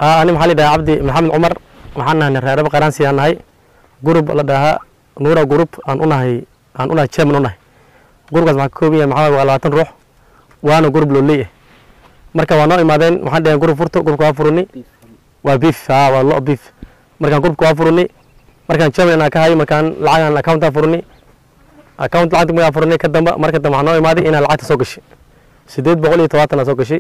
أنا محلي ده عبدي محمد عمر وحنا نرى قرانسي أنا هاي جروب الله ده نورا جروب أنا شيء من أنا جروب مع كوبي مع ولا تنروح وأنا جروب لولي مركب وانا إمادين محل جروب فرتو جروب كافروني وبيف والله بيف مركب جروب كافروني مركب شيء أنا كهاي مكان العين الأكاونت فروني أكاونت العين ميا فروني كدم مركب معنا إمادي إن العين سوقش سديد بقولي تواتنا سوقشي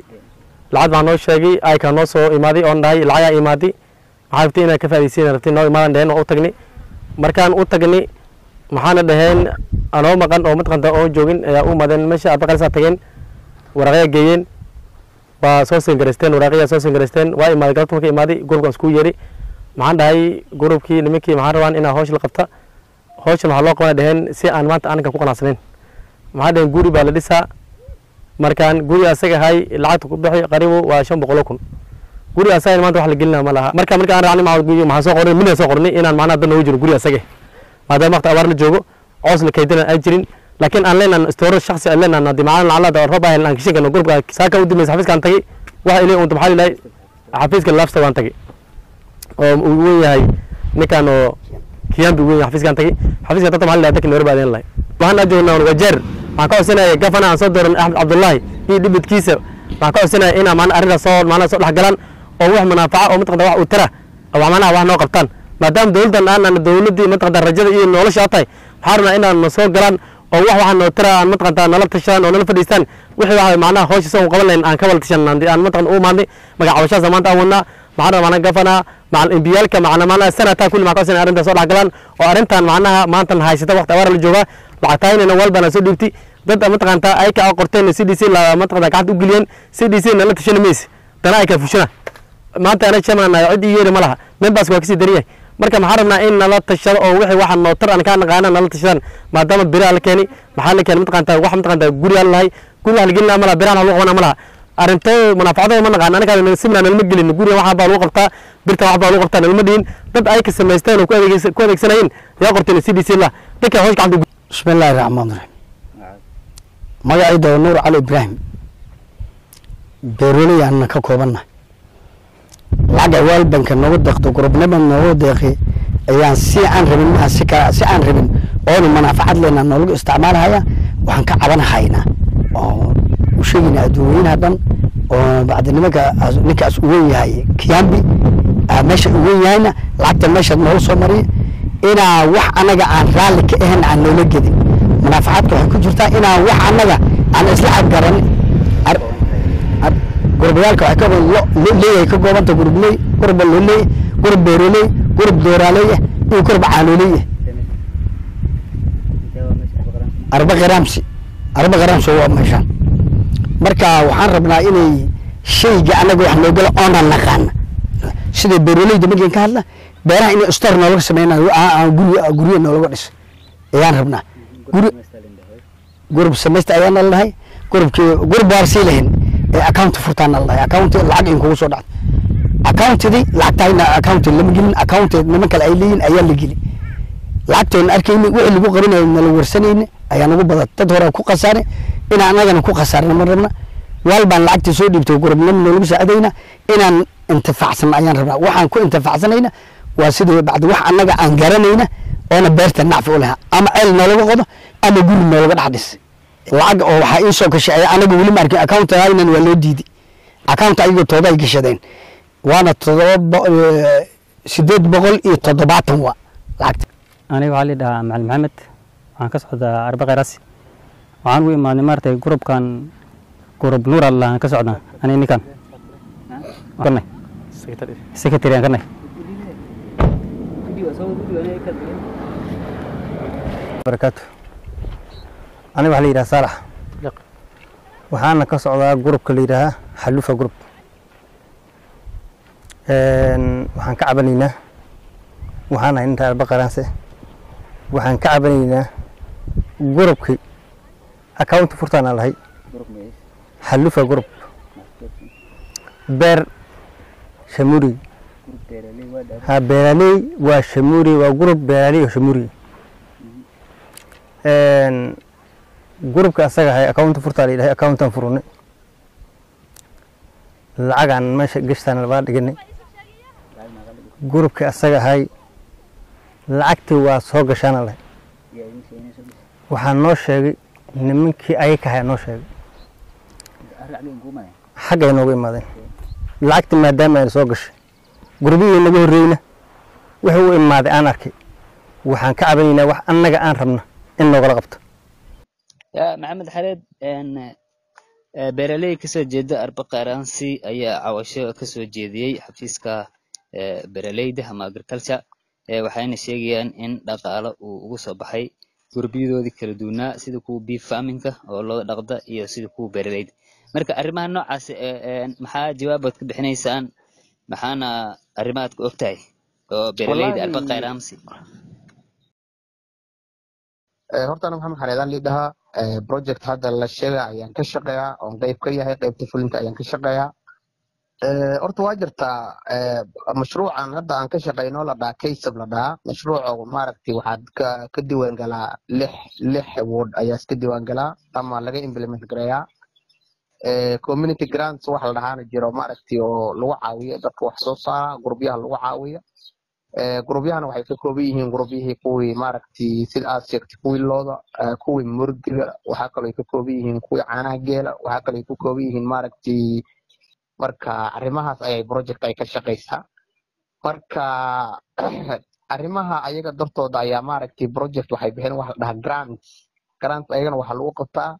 العاد معناه شيء أي كانوا سو إمادي أون داي العيا إمادي عارفتين كيف يصير عارفتين نوع إمادي دهن أو تغني مركان أو تغني محانا دهن أنا مكان أو متكان أو جوجين أو مدن مش أبغى قال ساتين ورقة جيين بسوسين كريستين ورقة سوسين كريستين واي إمادي كاتم كي إمادي جروب كسكو يري محان داي جروب كي نمكي محاروان إنا هوش لقطة هوش محلوق وانا دهن سي أنمات أنا كفوق ناسنين محان دهن جوري بالدسا markaan guri asaga hay lacag ku bixi qaribo waa 500 kun guri asaga maanta wax la gelina ma laha markaan raacnay ma guri ma soo qornay min soo qornay inaan macna dad noo jiro guri asaga maadaama waqti abaar la joogo coos la kaydina ay jirin laakiin aan leenan store shakhsi aan leenan dimaan la da raba aan kishiga no gurubka saaka u dimaysa xafiiska aan tagay waxa ilaa uu maxay ilaa xafiiska laafta waan tagay oo uu yahay ninkaan oo kiyambi weyn xafiiska aan tagay xafiiska dadka maxay dadka noor baadeen lahay waxaan ajoonaa wajeer waxaan ka codsanaya gafana aan soo dooran Axmed Cabdullaahi iyo dibadkiisa waxaan ka codsanaya in aan arrinta soo dhex galaan oo wax manaafaca oo mid wax u tara oo macnaha wax noo qabtaan maadaama dawladdan aan dawladdii mid rajada iyo nolosha tahay waxaan inaan soo galaan oo wax noo tara aan mid nala tashaan oo nala fadhiistaan wixii wax macnaha hoosh soo qaban lahayn aan ka wada tashan aan mid u maadnay magacawashaas maanta aan wadnaa macnaha gafana macal imbiyalka macnaha sanadka kulli ma ka codsanaya arrinta soo dhex galaan oo arrintan macnaha maanta haysata waqti abaar la jooga lacagtayna walbana soo dhibti dad mataqaanta ay ka qorteen CDC la mataqaanta gacanta u geliyeen CDC la tashan mees tan ay ka fushana maanta ana jamana cid yeeri malaha members waa kasi dariyay marka maxaa rabnaa in nala tashado oo wixii waxa noo tar aan ka naqaana nala tashan maadaama bira la keenay maxaa la keenay mataqaanta wax mataqaanta guri Allah guri la gelina malaha biraan lagu qona malaha arinto manafacado ma naqaan anaga simna nalma gelin guri waxa baa lagu qabtaa birta waxa baa lagu qabtaa nalma dhiin dad ay ka sameysteen oo ku adeegsanayeen yaa qorteen CDC la dadka hoos gacanta bismillaahir rahmaanir rahiim magacayda nuur cali ibraahim beeroley aan ka koobanahay lacag awaal banka noogu deeqdo gurubnimo noogu deeqay ayaan si aan rabin oo manfaacad leena noogu isticmaalaya waxaan ka cabanahaynaa oo u sheegina adduunyada dhan oo bacdinimada ninkaas uu yahay kiyambi meesha uu yahayna lacagta meesha noogu soo mariyo ina wax anaga aan raali ka ahayn aan noola gedin منافعاتك waxay ku jirtaa inaan wax anaga aan isla xagaran gurbayalka waxay ka leeyahay ka goobanta gurbay gurba leeyahay gurb beeroley gurb dooraley iyo gurb caaloley arba qaramsi waa meeshan marka waxaan rabnaa inay shayga anaga wax loo galo oo naqaan sida beeroleyda markii ka hadla beeraha in store nooga sameeyaan guriga nooga dhis ayaan rabnaa group semester ayaan lahayn group warsiilayn account furtaan lahayn account lacag in kugu soo dhacdo account-di lacagtayna account lama gelin account niman kale ay leeyihiin ayaa la gelin lacagtoon arkayni wixii lagu qabanayo la warsanayna ayaan ugu badan dad hore ku qasaare in anagana ku qasaarna ma rabna walbaan lacagta soo dhibtay gurubnimo lagu saacadayna inaan intifaacsan ayaan rabnaa waxaan ku intifacsanayna waa sidoo bacdi wax anaga aan garanayna أنا بيرت النعف لها أما عيل نلقى قضى أما قول نلقى حدث العج أو حينسوك شيء أنا قولي مارك أكاونت هاينا ولا ديدي أكاونت أيقو توضع يكشدين وأنا تضرب سديد بقول يتضبعتهم العقد أنا وعلي دا مع محمد عن كسعد أربع راسي وعن وين ما نمرت جروب كان جروب نور الله كسعدنا أنا إني كان كنا سكرتير كنا بركاته أنا وحلي راه صالح وحنا كسعودة جروب كليرها حلوفة جروب وحن كعبنينا وحنا أنت البقرانسة وحن كعبنينا جروب كي أكاونت فرتنا لهي حلوفة جروب بير شموري ها بيرالي وشموري وجروب بيرالي وشموري جروب كأسرع هاي أكاونت فرتالي هاي أكاونت فروني العجان ماشي قشطان البعض جني gurubkii asaga ahay lacagtii waa soo gashaana leh waxaa noo sheegay nimankii ayaga ahaa noo sheegay xaggay nooga imaadeen lacagtii maadaama ay soo gashay gurbihii naga horreeyna wuxuu u imaaday aan arkay waxaan ka cabanaynaa wax annaga aan rabna in noogala qabto يا محمد حريد ان beeraley kasoo jeeda arba qaransi ayaa cawasho kasoo jeediyay xafiiska beeraleyda ama agriculture waxayna sheegayaan in dhaqaale uu ugu soo baxay gurbiyadoodii kala duwanaa sida kuwa beef farming-ka oo loo dhaqda iyo sida kuwa beeraleyda marka arrimaha noocaas maxaa jawaabaad ka bixinaysaan maxaana arrimahaad ku ogtahay oo beeraleyda arba qaransi horta maxamed xareedaan lidhaha project hadda la sheega ayaan ka shaqeeyaa oon qayb ka yahay qaybta fulinta ayaan ka shaqeeyaa horta waa jirtaa mashruucan hadda aan ka shaqeyno la dhaha kaysab la dhahaa mashruuca maaragtay waxaad ka diiwaan galaa lix ward ayaa iska diiwaan galaa ama laga implement gareeyaa community grants wax la dhahaana jiro maaragtay oo lagu caawiyo dadka wax soo saara gurubyaha lagu caawiyo gurubyahana waxay ka kooban yihiin gurubyihii kuwii maaragtay sida aad sheegtay kuwii looda kuwii murgiga waxaa kaloo ay ka kooban yihiin kuwii caanaha geela waxaa kaloo ay ku kooban yihiin maaragtay marka arrimahaas ayay project ay ka shaqaysaa marka arrimaha ayaga dartooda ayaa maaragtay project waxay bixin wax la dhahaa grants ayagana waxaa lagu qabtaa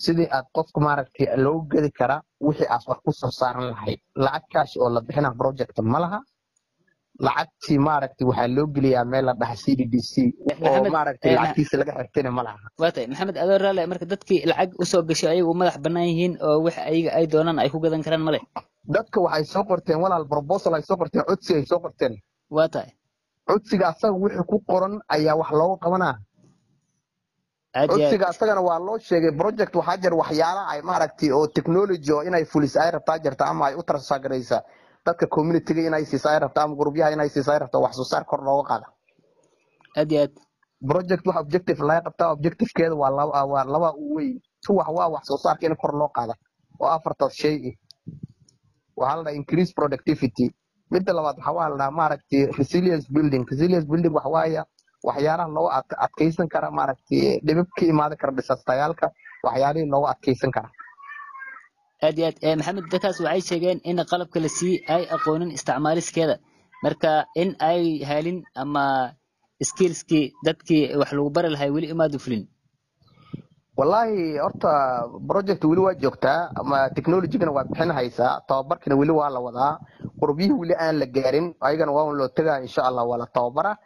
sidii aad qofka maaragtay loogu gedi kara wixii aad wax ku soo saaran lahayd lacag kaash oo la bixina project ma laha lacagtii maaragtay waxaa loo geliyaa meel la dhaha CDDC oo maaragtay lacagtiisa laga xirtayna ma laha waatay maxamed adoo raale marka dadkii lacag u soo gashay ayagu madax bannaan yihiin oo wax ayaga ay doonaan ay ku gadan karaan male dadka waxay soo qorteen walaal proposal ay soo qorteen codsi ay soo qorteen waatay codsiga asaga wixii ku qoran ayaa wax loogu qabanaa codsiga asagana waa loo sheegay project waxaa jira waxyaalaha ay maaragtay oo technology oo inay fulis ay rabtaa jirta ama ay u tarsagaraysa dadka community-ga inay siisay rabto ama gurubyaha inay siisay rabto wax soo saar kor looga qaada aad project wax objective laga qabtaa objective-keeda waa laba weyn tu wax soo saarka in kor loo qaada oo afarta shay waxaa la dhahaa increase productivity midda labaad waxaa la dhahaa maaragtay resilience building wax waaya waxyaalaha loogu adkaysan kara maaragtay dhibab ka imaada kara dhisastayaalka waxyaalihii loogu adkaysan kara aad maxamed dadkaas waxay sheegeen in qalabka la sii ay aqoonin isticmaaliskeeda marka in ay helin ama skillskii dadkii wax lagu bari lahay weli imaadu fulin wallahi horta project weli waa joogtaa ama technology-gana waa bixin haysaa tababarkana weli waa la wadaa qurbiyihii weli aan la gaarin ayagana waa loo tagaa insha Allah waa la tababara